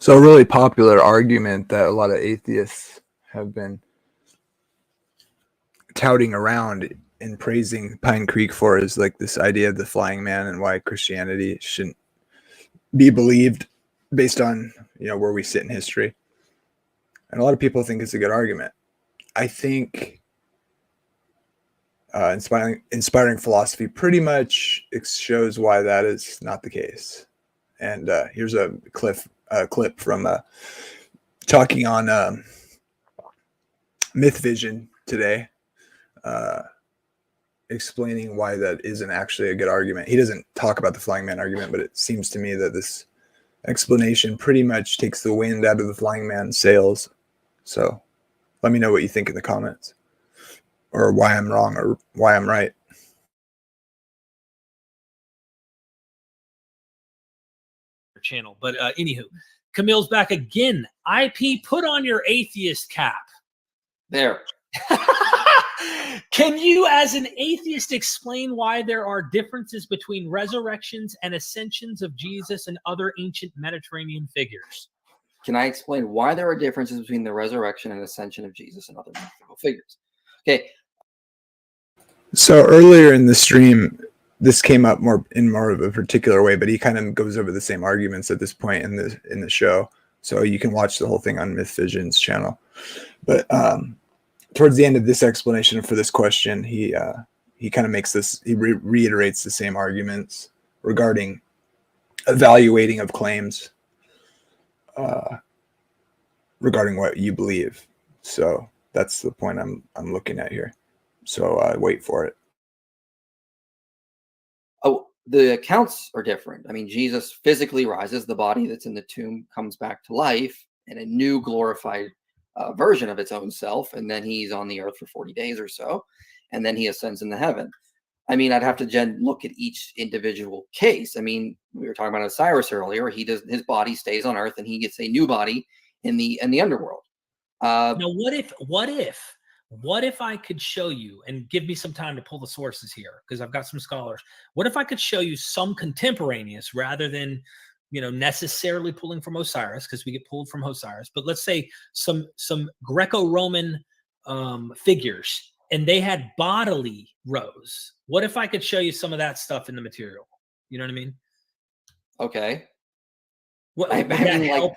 So a really popular argument that a lot of atheists have been touting around and praising Pine Creek for is like this idea of the flying man and why Christianity shouldn't be believed based on, where we sit in history. And a lot of people think it's a good argument. I think inspiring philosophy pretty much shows why that is not the case. And here's a clip from talking on Myth Vision today, explaining why that isn't actually a good argument. He doesn't talk about the flying man argument, but it seems to me that this explanation pretty much takes the wind out of the flying man's sails. So let me know what you think in the comments, or why I'm wrong or why I'm right. Channel, but anywho, Camille's back again. IP, put on your atheist cap. There. Can you, as an atheist, explain why there are differences between resurrections and ascensions of Jesus and other ancient Mediterranean figures? Can I explain why there are differences between the resurrection and ascension of Jesus and other mythical figures? Okay. So earlier in the stream, this came up more of a particular way, but he kind of goes over the same arguments at this point in the show. So you can watch the whole thing on Myth Vision's channel. But towards the end of this explanation for this question, he kind of makes this, he reiterates the same arguments regarding evaluating of claims regarding what you believe. So that's the point I'm looking at here. So wait for it. Oh, the accounts are different. I mean, Jesus physically rises, the body that's in the tomb comes back to life in a new glorified version of its own self, and then he's on the earth for 40 days or so, and then he ascends into heaven. I mean, I'd have to look at each individual case. I mean, we were talking about Osiris earlier. His body stays on earth, and he gets a new body in the underworld. Now, what if I could show you, and give me some time to pull the sources here, because I've got some scholars. What if I could show you some contemporaneous, rather than necessarily pulling from Osiris, because we get pulled from Osiris, but let's say some Greco-Roman figures, and they had bodily rows. What if I could show you some of that stuff in the material? You know what I mean? Okay. What would that help?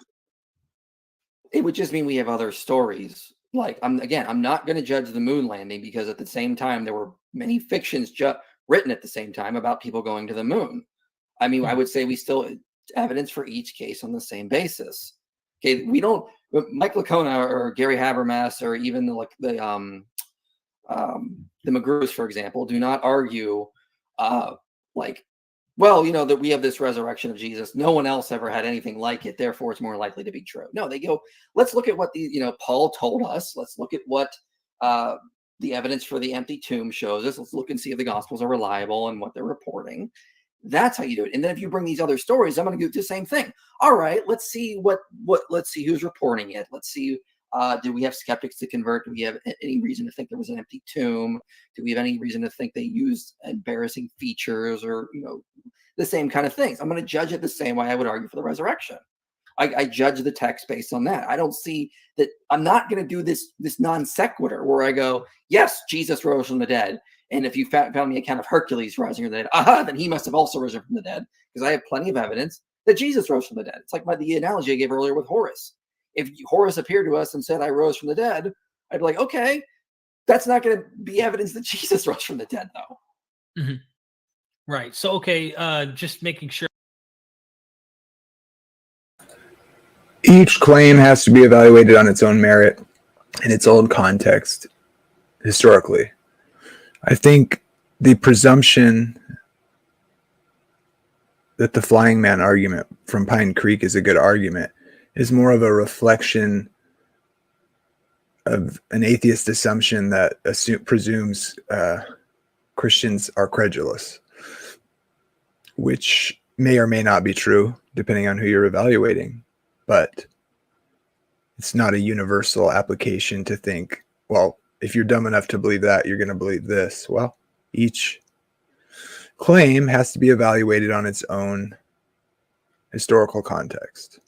It would just mean we have other stories. Like, I'm not going to judge the moon landing, because at the same time there were many fictions written at the same time about people going to the moon. I mean, I would say we still evidence for each case on the same basis. Okay, we don't. Mike Licona or Gary Habermas or even the McGrews, for example, do not argue that we have this resurrection of Jesus. No one else ever had anything like it, therefore it's more likely to be true. No, they go, let's look at what Paul told us. Let's look at what the evidence for the empty tomb shows us. Let's look and see if the Gospels are reliable and what they're reporting. That's how you do it. And then if you bring these other stories, I'm going to do the same thing. All right, let's see let's see who's reporting it. Let's see, do we have skeptics to convert? Do we have any reason to think there was an empty tomb? Do we have any reason to think they used embarrassing features or, the same kind of things? I'm going to judge it the same way I would argue for the resurrection. I judge the text based on that. I don't see that. I'm not going to do this non sequitur where I go, yes, Jesus rose from the dead. And if you found me account of Hercules rising from the dead, then he must have also risen from the dead, because I have plenty of evidence that Jesus rose from the dead. It's like the analogy I gave earlier with Horus. If Horus appeared to us and said, I rose from the dead, I'd be like, okay, that's not going to be evidence that Jesus rose from the dead, though. Mm-hmm. Right. So, okay, just making sure. Each claim has to be evaluated on its own merit in its own context historically. I think the presumption that the flying man argument from Pine Creek is a good argument is more of a reflection of an atheist assumption that presumes Christians are credulous, which may or may not be true depending on who you're evaluating. But it's not a universal application to think, well, if you're dumb enough to believe that, you're going to believe this. Well, each claim has to be evaluated on its own historical context.